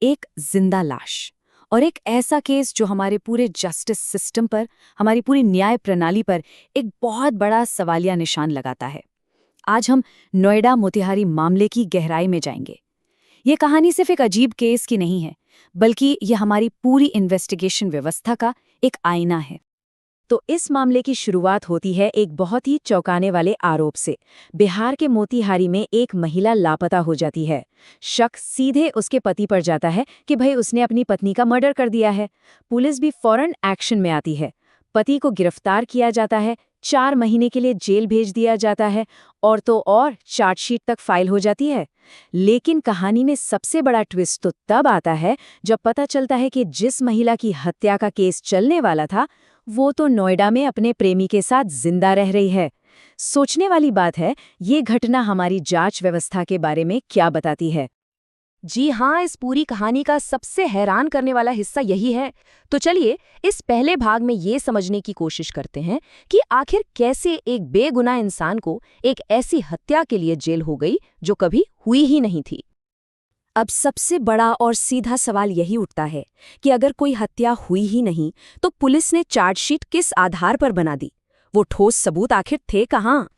एक जिंदा लाश और एक ऐसा केस जो हमारे पूरे जस्टिस सिस्टम पर, हमारी पूरी न्याय प्रणाली पर एक बहुत बड़ा सवालिया निशान लगाता है। आज हम नोएडा मोतिहारी मामले की गहराई में जाएंगे। ये कहानी सिर्फ एक अजीब केस की नहीं है, बल्कि ये हमारी पूरी इन्वेस्टिगेशन व्यवस्था का एक आईना है। तो इस मामले की शुरुआत होती है एक बहुत ही चौंकाने वाले आरोप से। बिहार के मोतिहारी में एक महिला लापता हो जाती है। शक सीधे उसके पति पर जाता है कि भाई उसने अपनी पत्नी का मर्डर कर दिया है। पुलिस भी फौरन एक्शन में आती है। पति को गिरफ्तार किया जाता है, 4 महीने के लिए जेल भेज दिया जाता है और तो और चार्जशीट तक फाइल हो जाती है। लेकिन कहानी में सबसे बड़ा ट्विस्ट तो तब आता है जब पता चलता है कि जिस महिला की हत्या का केस चलने वाला था वो तो नोएडा में अपने प्रेमी के साथ जिंदा रह रही है। सोचने वाली बात है, ये घटना हमारी जांच व्यवस्था के बारे में क्या बताती है। जी हाँ, इस पूरी कहानी का सबसे हैरान करने वाला हिस्सा यही है। तो चलिए इस पहले भाग में ये समझने की कोशिश करते हैं कि आखिर कैसे एक बेगुनाह इंसान को एक ऐसी हत्या के लिए जेल हो गई जो कभी हुई ही नहीं थी। अब सबसे बड़ा और सीधा सवाल यही उठता है कि अगर कोई हत्या हुई ही नहीं तो पुलिस ने चार्जशीट किस आधार पर बना दी? वो ठोस सबूत आखिर थे कहाँ?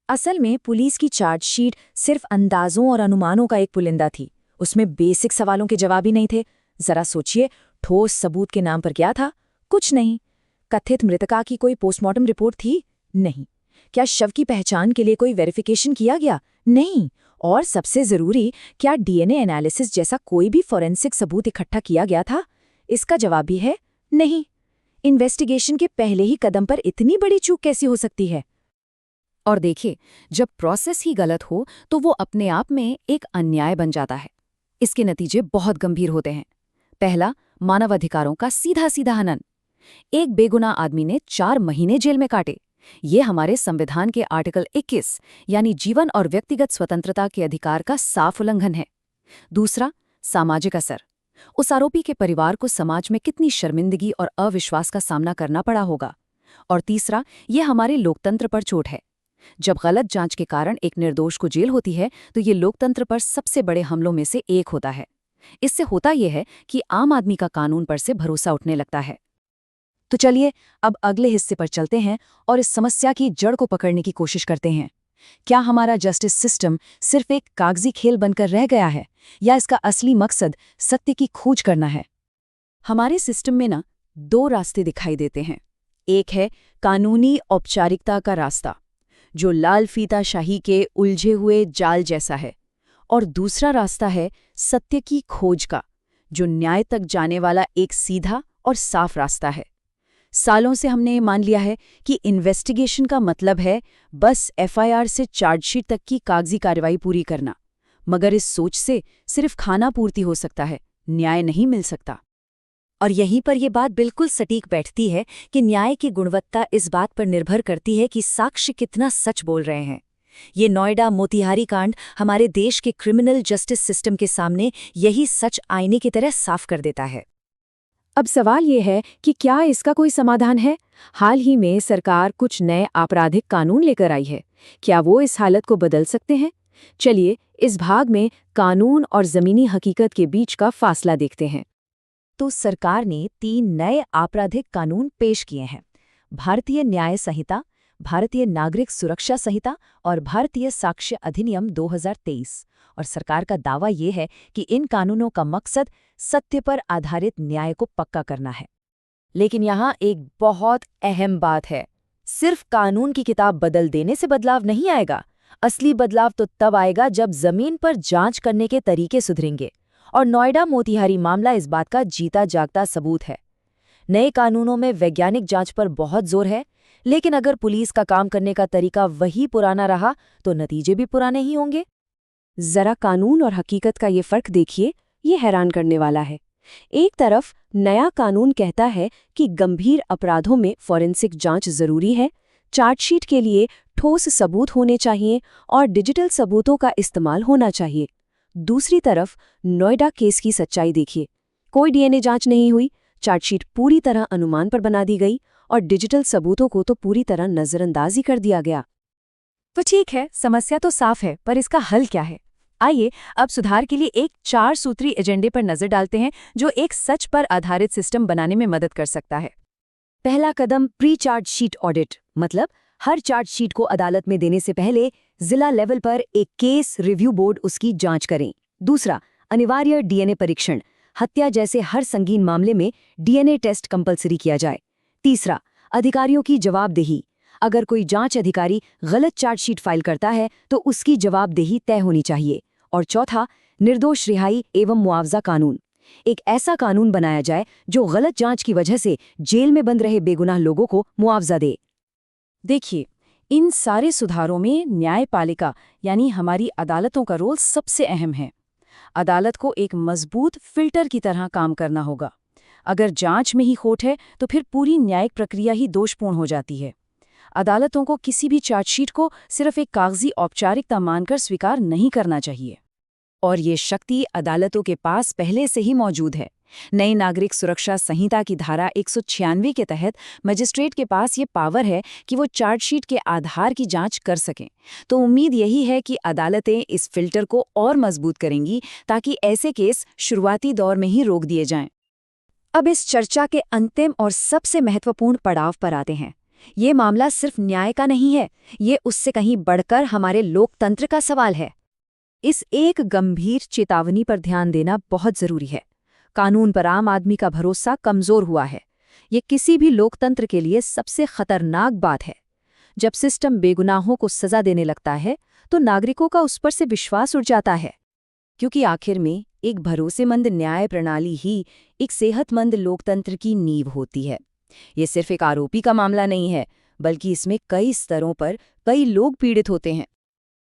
असल में पुलिस की चार्जशीट सिर्फ अंदाजों और अनुमानों का एक पुलिंदा थी। उसमें बेसिक सवालों के जवाब ही नहीं थे। जरा सोचिए, ठोस सबूत के नाम पर क्या था? कुछ नहीं। कथित मृतका की कोई पोस्टमार्टम रिपोर्ट थी? नहीं। क्या शव की पहचान के लिए कोई वेरिफिकेशन किया गया? नहीं। और सबसे जरूरी, क्या डीएनए एनालिसिस जैसा कोई भी फॉरेंसिक सबूत इकट्ठा किया गया था? इसका जवाब भी है नहीं। इन्वेस्टिगेशन के पहले ही कदम पर इतनी बड़ी चूक कैसी हो सकती है? और देखिए, जब प्रोसेस ही गलत हो तो वो अपने आप में एक अन्याय बन जाता है। इसके नतीजे बहुत गंभीर होते हैं। पहला, मानवाधिकारों का सीधा सीधा हनन। एक बेगुनाह आदमी ने 4 महीने जेल में काटे। ये हमारे संविधान के आर्टिकल 21 यानी जीवन और व्यक्तिगत स्वतंत्रता के अधिकार का साफ उल्लंघन है। दूसरा, सामाजिक असर। उस आरोपी के परिवार को समाज में कितनी शर्मिंदगी और अविश्वास का सामना करना पड़ा होगा। और तीसरा, ये हमारे लोकतंत्र पर चोट है। जब गलत जांच के कारण एक निर्दोष को जेल होती है तो ये लोकतंत्र पर सबसे बड़े हमलों में से एक होता है। इससे होता यह है कि आम आदमी का कानून पर से भरोसा उठने लगता है। तो चलिए अब अगले हिस्से पर चलते हैं और इस समस्या की जड़ को पकड़ने की कोशिश करते हैं। क्या हमारा जस्टिस सिस्टम सिर्फ एक कागजी खेल बनकर रह गया है, या इसका असली मकसद सत्य की खोज करना है? हमारे सिस्टम में 2 रास्ते दिखाई देते हैं। एक है कानूनी औपचारिकता का रास्ता, जो लाल फीता शाही के उलझे हुए जाल जैसा है, और दूसरा रास्ता है सत्य की खोज का, जो न्याय तक जाने वाला एक सीधा और साफ रास्ता है। सालों से हमने ये मान लिया है कि इन्वेस्टिगेशन का मतलब है बस एफआईआर से चार्जशीट तक की कागजी कार्रवाई पूरी करना। मगर इस सोच से सिर्फ खाना पूर्ति हो सकता है, न्याय नहीं मिल सकता। और यहीं पर यह बात बिल्कुल सटीक बैठती है कि न्याय की गुणवत्ता इस बात पर निर्भर करती है कि साक्ष्य कितना सच बोल रहे हैं। ये नोएडा मोतिहारी कांड हमारे देश के क्रिमिनल जस्टिस सिस्टम के सामने यही सच आईने की तरह साफ कर देता है। अब सवाल ये है कि क्या इसका कोई समाधान है? हाल ही में सरकार कुछ नए आपराधिक कानून लेकर आई है। क्या वो इस हालत को बदल सकते हैं? चलिए इस भाग में कानून और जमीनी हकीकत के बीच का फासला देखते हैं। तो सरकार ने 3 नए आपराधिक कानून पेश किए हैं। भारतीय न्याय संहिता, भारतीय नागरिक सुरक्षा संहिता और भारतीय साक्ष्य अधिनियम 2023। और सरकार का दावा ये है कि इन कानूनों का मकसद सत्य पर आधारित न्याय को पक्का करना है। लेकिन यहाँ एक बहुत अहम बात है, सिर्फ कानून की किताब बदल देने से बदलाव नहीं आएगा। असली बदलाव तो तब आएगा जब जमीन पर जांच करने के तरीके सुधरेंगे। और नोएडा मोतिहारी मामला इस बात का जीता जागता सबूत है। नए कानूनों में वैज्ञानिक जांच पर बहुत जोर है, लेकिन अगर पुलिस का काम करने का तरीका वही पुराना रहा तो नतीजे भी पुराने ही होंगे। जरा कानून और हकीकत का ये फर्क देखिए, ये हैरान करने वाला है। एक तरफ नया कानून कहता है कि गंभीर अपराधों में फॉरेंसिक जांच जरूरी है, चार्जशीट के लिए ठोस सबूत होने चाहिए और डिजिटल सबूतों का इस्तेमाल होना चाहिए। दूसरी तरफ नोएडा केस की सच्चाई देखिए, कोई डीएनए जांच नहीं हुई, चार्जशीट पूरी तरह अनुमान पर बना दी गई और डिजिटल सबूतों को तो पूरी तरह नजरअंदाज ही कर दिया गया। तो ठीक है, समस्या तो साफ है, पर इसका हल क्या है? आइए अब सुधार के लिए एक 4 सूत्री एजेंडे पर नजर डालते हैं जो एक सच पर आधारित सिस्टम बनाने में मदद कर सकता है। पहला कदम प्री चार्जशीट ऑडिट, मतलब हर चार्जशीट को अदालत में देने से पहले जिला लेवल पर एक केस रिव्यू बोर्ड उसकी जांच करें। दूसरा, अनिवार्य डीएनए परीक्षण, हत्या जैसे हर संगीन मामले में डीएनए टेस्ट कंपलसरी किया जाए। तीसरा, अधिकारियों की जवाबदेही, अगर कोई जांच अधिकारी गलत चार्जशीट फाइल करता है तो उसकी जवाबदेही तय होनी चाहिए। और चौथा, निर्दोष रिहाई एवं मुआवजा कानून, एक ऐसा कानून बनाया जाए जो गलत जांच की वजह से जेल में बंद रहे बेगुनाह लोगों को मुआवजा दे। देखिए, इन सारे सुधारों में न्यायपालिका यानी हमारी अदालतों का रोल सबसे अहम है। अदालत को एक मजबूत फिल्टर की तरह काम करना होगा। अगर जांच में ही खोट है तो फिर पूरी न्यायिक प्रक्रिया ही दोषपूर्ण हो जाती है। अदालतों को किसी भी चार्जशीट को सिर्फ एक कागजी औपचारिकता मानकर स्वीकार नहीं करना चाहिए। और ये शक्ति अदालतों के पास पहले से ही मौजूद है। नई नागरिक सुरक्षा संहिता की धारा 196 के तहत मजिस्ट्रेट के पास ये पावर है कि वो चार्जशीट के आधार की जांच कर सकें। तो उम्मीद यही है कि अदालतें इस फिल्टर को और मजबूत करेंगी ताकि ऐसे केस शुरुआती दौर में ही रोक दिए जाएं। अब इस चर्चा के अंतिम और सबसे महत्वपूर्ण पड़ाव पर आते हैं। ये मामला सिर्फ न्याय का नहीं है, ये उससे कहीं बढ़कर हमारे लोकतंत्र का सवाल है। इस एक गंभीर चेतावनी पर ध्यान देना बहुत जरूरी है। कानून पर आम आदमी का भरोसा कमजोर हुआ है। ये किसी भी लोकतंत्र के लिए सबसे खतरनाक बात है। जब सिस्टम बेगुनाहों को सजा देने लगता है तो नागरिकों का उस पर से विश्वास उड़ जाता है, क्योंकि आखिर में एक भरोसेमंद न्याय प्रणाली ही एक सेहतमंद लोकतंत्र की नींव होती है। ये सिर्फ एक आरोपी का मामला नहीं है, बल्कि इसमें कई स्तरों पर कई लोग पीड़ित होते हैं।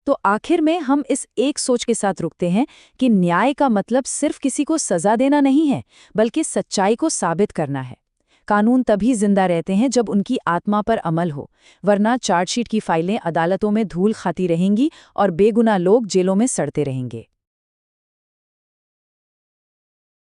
तो आखिर में हम इस एक सोच के साथ रुकते हैं कि न्याय का मतलब सिर्फ किसी को सजा देना नहीं है, बल्कि सच्चाई को साबित करना है। कानून तभी जिंदा रहते हैं जब उनकी आत्मा पर अमल हो, वरना चार्जशीट की फाइलें अदालतों में धूल खाती रहेंगी और बेगुनाह लोग जेलों में सड़ते रहेंगे।